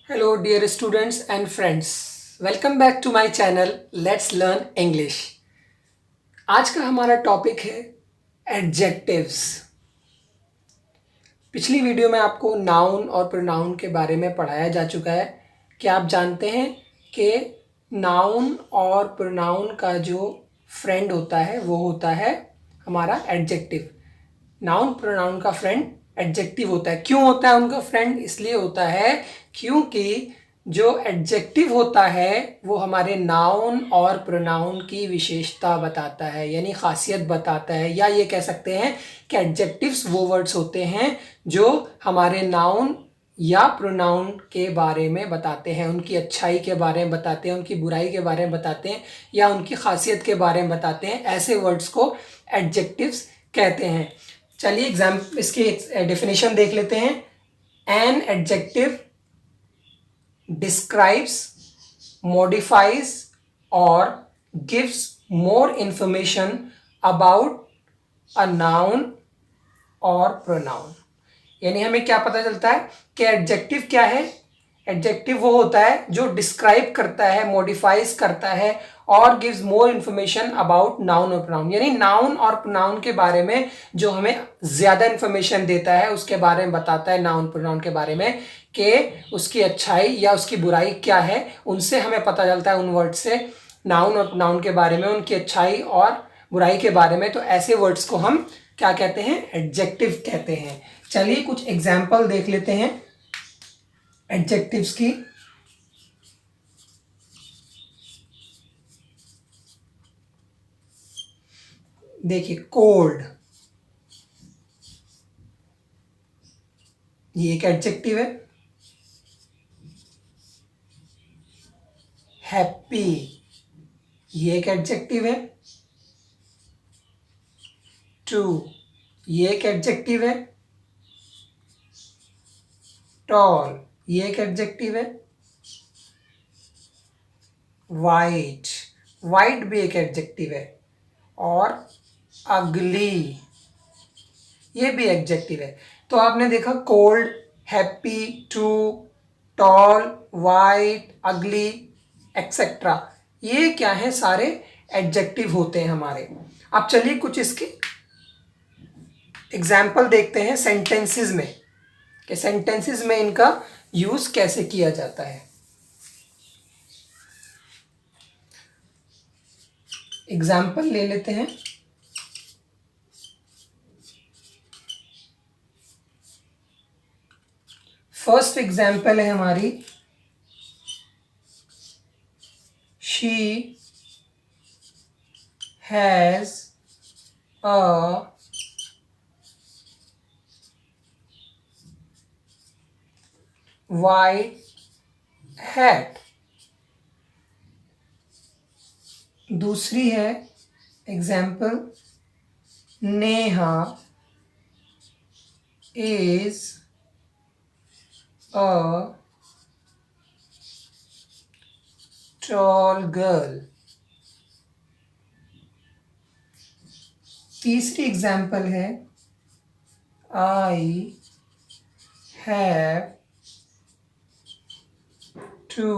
Hello dear students and friends. Welcome back to my channel Let's Learn English. आज का हमारा topic है adjectives. पिछली वीडियो में आपको नाउन और प्रोनाउन के बारे में पढ़ाया जा चुका है कि आप जानते हैं कि नाउन और प्रोनाउन का जो फ्रेंड होता है वो होता है हमारा एडजेक्टिव। नाउन प्रोनाउन का फ्रेंड एडजेक्टिव होता है। क्यों होता है उनका फ्रेंड? इसलिए होता है क्योंकि जो एडजेक्टिव होता है वो हमारे नाउन और प्रोनाउन की विशेषता बताता है, यानी खासियत बताता है, या ये कह सकते हैं कि एडजेक्टिव्स वो वर्ड्स होते हैं जो हमारे नाउन या प्रोनाउन के बारे में बताते हैं, उनकी अच्छाई के बारे में बताते हैं, उनकी बुराई के बारे में बताते हैं, या उनकी खासियत के बारे में बताते हैं। ऐसे वर्ड्स को एडजेक्टिव्स कहते हैं। चलिए इसकी डेफिनेशन देख लेते हैं। An adjective describes, modifies or gives more information about a noun or pronoun। यानी हमें क्या पता चलता है कि एडजेक्टिव क्या है? एडजेक्टिव वो होता है जो डिस्क्राइब करता है, मॉडिफाइज करता है और gives more information about noun और प्रोनाउन, यानी नाउन और प्रोनाउन के बारे में जो हमें ज़्यादा इन्फॉर्मेशन देता है, उसके बारे में बताता है, नाउन प्रोनाउन के बारे में, कि उसकी अच्छाई या उसकी बुराई क्या है। उनसे हमें पता चलता है, उन वर्ड से, नाउन और प्रोनाउन के बारे में, उनकी अच्छाई और बुराई के बारे में। तो ऐसे वर्ड्स को हम क्या कहते हैं? एडजेक्टिव कहते हैं। चलिए कुछ एग्जाम्पल देख लेते हैं एडजेक्टिव्स की। देखिए, कोल्ड, ये एक एडजेक्टिव है। हैप्पी, ये एक एडजेक्टिव है। टू, ये एक एडजेक्टिव है। टॉल, ये एक एडजेक्टिव है। वाइट, वाइट भी एक एडजेक्टिव है। और अगली, ये भी एडजेक्टिव है। तो आपने देखा cold, happy, two, tall, white, ugly, etcetera, ये क्या है? सारे एडजेक्टिव होते हैं हमारे। अब चलिए कुछ इसके एग्जाम्पल देखते हैं सेंटेंसेस में, कि सेंटेंसेस में इनका यूज कैसे किया जाता है। एग्जाम्पल ले लेते हैं। फर्स्ट एग्जाम्पल है हमारी, she has a white hat। दूसरी है example, Neha is a tall girl. तीसरी एग्जाम्पल है, I have two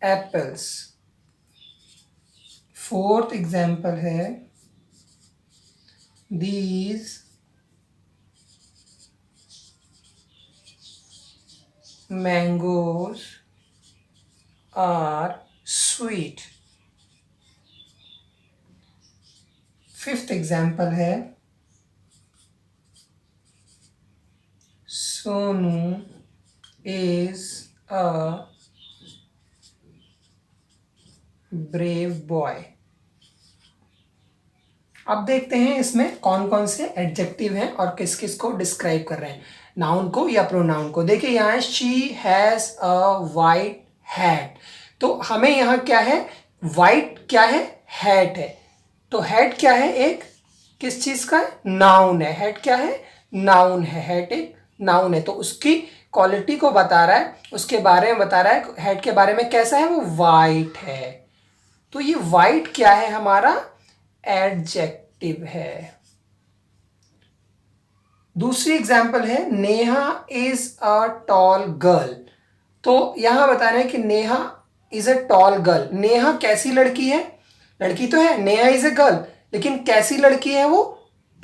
apples. Fourth example है, these mangoes are sweet. Fifth example है, Sonu is a brave boy. अब देखते हैं इसमें कौन कौन से एडजेक्टिव हैं और किस किस को डिस्क्राइब कर रहे हैं, नाउन को या प्रोनाउन को। देखिए यहाँ है, she has a white hat. तो हमें यहाँ क्या है? वाइट क्या है? हैट है। तो हैट क्या है? एक किस चीज का है? नाउन है। हैट क्या है? नाउन है। हैट एक नाउन है, तो उसकी क्वालिटी को बता रहा है, उसके बारे में बता रहा है। हैट के बारे में कैसा है? वो वाइट है। तो ये वाइट क्या है? हमारा एडजेक्टिव है। दूसरी एग्जाम्पल है Neha is a tall girl. तो यहां बता रहे हैं कि Neha is a tall girl. Neha कैसी लड़की है? लड़की तो है, नेहा इज अ गर्ल, लेकिन कैसी लड़की है वो?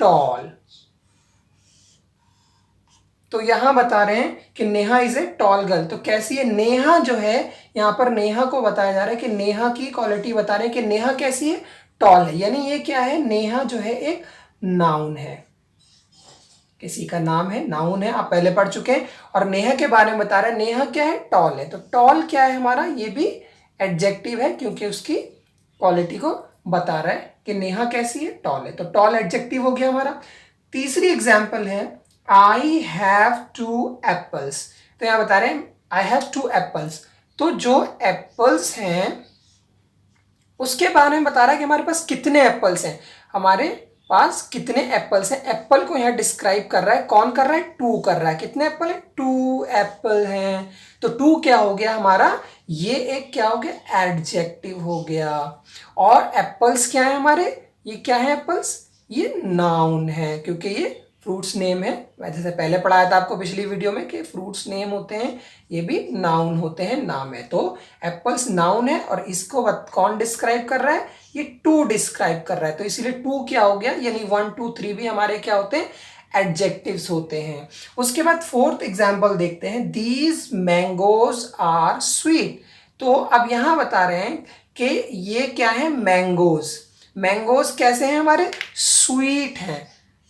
टॉल। तो यहां बता रहे हैं कि Neha is a tall girl. तो कैसी है नेहा? जो है यहां पर नेहा को बताया जा रहा है कि नेहा की क्वालिटी बता रहे हैं कि नेहा कैसी है? टॉल है। यानी ये क्या है? नेहा जो है एक नाउन है, किसी का नाम है, नाउन है, आप पहले पढ़ चुके हैं। और नेहा के बारे में बता रहे हैं, नेहा क्या है? टॉल है। तो टॉल क्या है हमारा? ये भी एडजेक्टिव है, क्योंकि उसकी क्वालिटी को बता रहा है कि नेहा कैसी है? टॉल है। तो टॉल एडजेक्टिव हो गया हमारा। तीसरी एग्जाम्पल है आई हैव 2 एप्पल्स। तो यहां बता रहे हैं आई हैव 2 एप्पल्स। तो जो एप्पल्स हैं उसके बारे में बता रहा है कि हमारे पास कितने एप्पल्स हैं, हमारे पास कितने एप्पल्स हैं। एप्पल को यहाँ डिस्क्राइब कर रहा है। कौन कर रहा है? टू कर रहा है। कितने एप्पल है? 2 एप्पल हैं। तो 2 क्या हो गया हमारा? ये एक क्या हो गया? एडजेक्टिव हो गया। और एप्पल्स क्या है हमारे? ये क्या है एप्पल्स? ये नाउन है, क्योंकि ये फ्रूट्स नेम है। वैसे से पहले पढ़ाया था आपको पिछली वीडियो में कि फ्रूट्स नेम होते हैं, ये भी नाउन होते हैं, नाम है। तो एप्पल्स नाउन है और इसको कौन डिस्क्राइब कर रहा है? ये 2 डिस्क्राइब कर रहा है। तो इसीलिए 2 क्या हो गया? यानी 1 2 3 भी हमारे क्या होते हैं? एडजेक्टिव्स होते हैं। उसके बाद फोर्थ एग्जाम्पल देखते हैं, दीज मैंगोज आर स्वीट। तो अब यहां बता रहे हैं कि ये क्या है? मैंगोज। मैंगोज कैसे हैं हमारे? स्वीट हैं।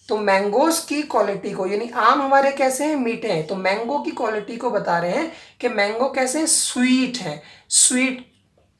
तो मैंगोज की क्वालिटी को, यानी आम हमारे कैसे हैं? मीठे हैं। तो मैंगो की क्वालिटी को बता रहे हैं कि मैंगो कैसे हैं? स्वीट है। स्वीट,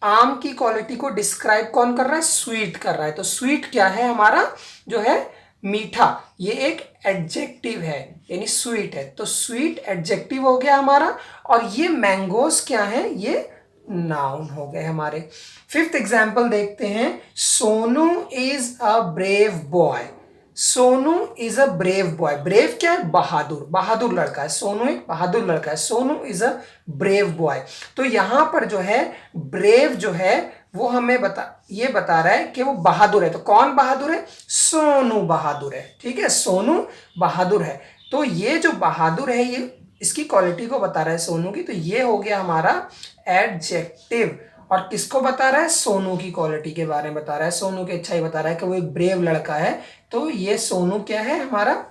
आम की क्वालिटी को डिस्क्राइब कौन कर रहा है? स्वीट कर रहा है। तो स्वीट क्या है हमारा? जो है मीठा। ये एक एडजेक्टिव है, यानी स्वीट है। तो स्वीट एडजेक्टिव हो गया हमारा। और ये मैंगोज क्या है? ये नाउन हो गए हमारे। फिफ्थ एग्जाम्पल देखते हैं, Sonu is a brave boy. Sonu is a brave boy. Brave क्या है? बहादुर, बहादुर लड़का है। सोनू एक बहादुर लड़का है। Sonu is a brave boy. तो यहां पर जो है ब्रेव जो है वो हमें ये बता रहा है कि वो बहादुर है। तो कौन बहादुर है? सोनू बहादुर है। ठीक है, सोनू बहादुर है। तो ये जो बहादुर है ये इसकी क्वालिटी को बता रहा है सोनू की। तो ये हो गया हमारा एडजेक्टिव। और किसको बता रहा है? सोनू की क्वालिटी के बारे में बता रहा है, सोनू की अच्छाई बता रहा है कि वो एक ब्रेव लड़का है। तो ये सोनू क्या है हमारा?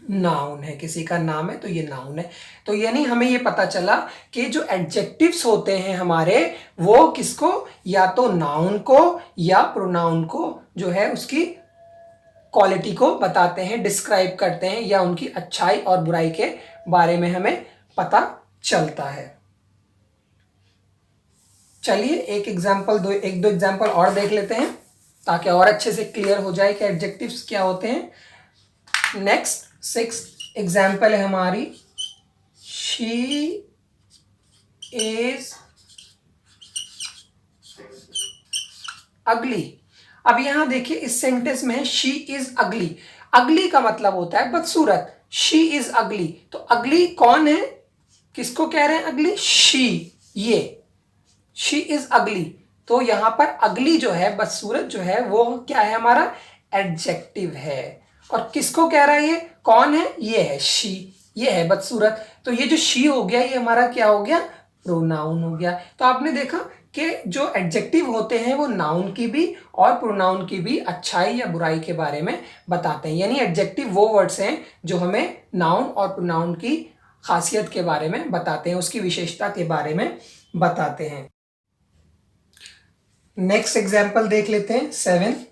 नाउन है, किसी का नाम है तो ये नाउन है। तो यानी हमें ये पता चला कि जो एडजेक्टिव्स होते हैं हमारे, वो किसको, या तो नाउन को या प्रोनाउन को जो है उसकी क्वालिटी को बताते हैं, डिस्क्राइब करते हैं, या उनकी अच्छाई और बुराई के बारे में हमें पता चलता है। चलिए एक दो एग्जाम्पल और देख लेते हैं ताकि और अच्छे से क्लियर हो जाए कि एडजेक्टिव्स क्या होते हैं। नेक्स्ट 6th एग्जाम्पल है हमारी, शी इज अगली। अब यहां देखिए इस सेंटेंस में शी इज अगली। अगली का मतलब होता है बदसूरत। शी इज अगली, तो अगली कौन है? किसको कह रहे हैं अगली? शी। ये शी इज अगली। तो यहां पर अगली जो है, बदसूरत जो है, वो क्या है हमारा? एडजेक्टिव है। और किसको कह रहा है? ये कौन है? ये है शी, ये है बदसूरत। तो ये जो शी हो गया ये हमारा क्या हो गया? प्रोनाउन हो गया। तो आपने देखा कि जो एडजेक्टिव होते हैं वो नाउन की भी और प्रोनाउन की भी अच्छाई या बुराई के बारे में बताते हैं। यानी एडजेक्टिव वो वर्ड्स हैं जो हमें नाउन और प्रोनाउन की खासियत के बारे में बताते हैं, उसकी विशेषता के बारे में बताते हैं। नेक्स्ट एग्जाम्पल देख लेते हैं 7।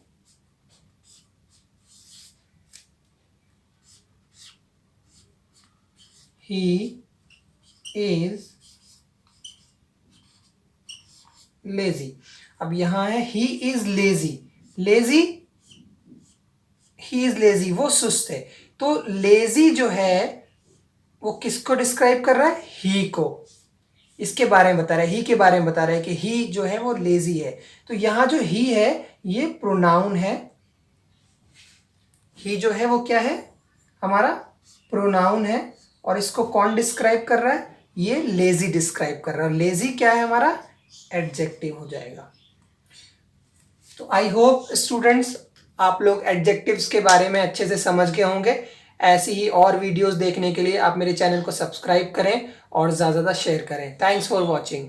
He is lazy. अब यहां है he is lazy. Lazy, he is lazy, वो सुस्त है। तो लेजी जो है वो किसको डिस्क्राइब कर रहा है? ही को। इसके बारे में बता रहा है, ही के बारे में बता रहा है कि ही जो है वो लेजी है। तो यहां जो ही है ये प्रोनाउन है। ही जो है वो क्या है? हमारा प्रोनाउन है। और इसको कौन डिस्क्राइब कर रहा है? ये लेजी डिस्क्राइब कर रहा है। लेजी क्या है हमारा? एडजेक्टिव हो जाएगा। तो आई होप स्टूडेंट्स आप लोग एडजेक्टिव्स के बारे में अच्छे से समझ गए होंगे। ऐसी ही और वीडियोस देखने के लिए आप मेरे चैनल को सब्सक्राइब करें और ज़्यादा से ज़्यादा शेयर करें। Thanks for watching.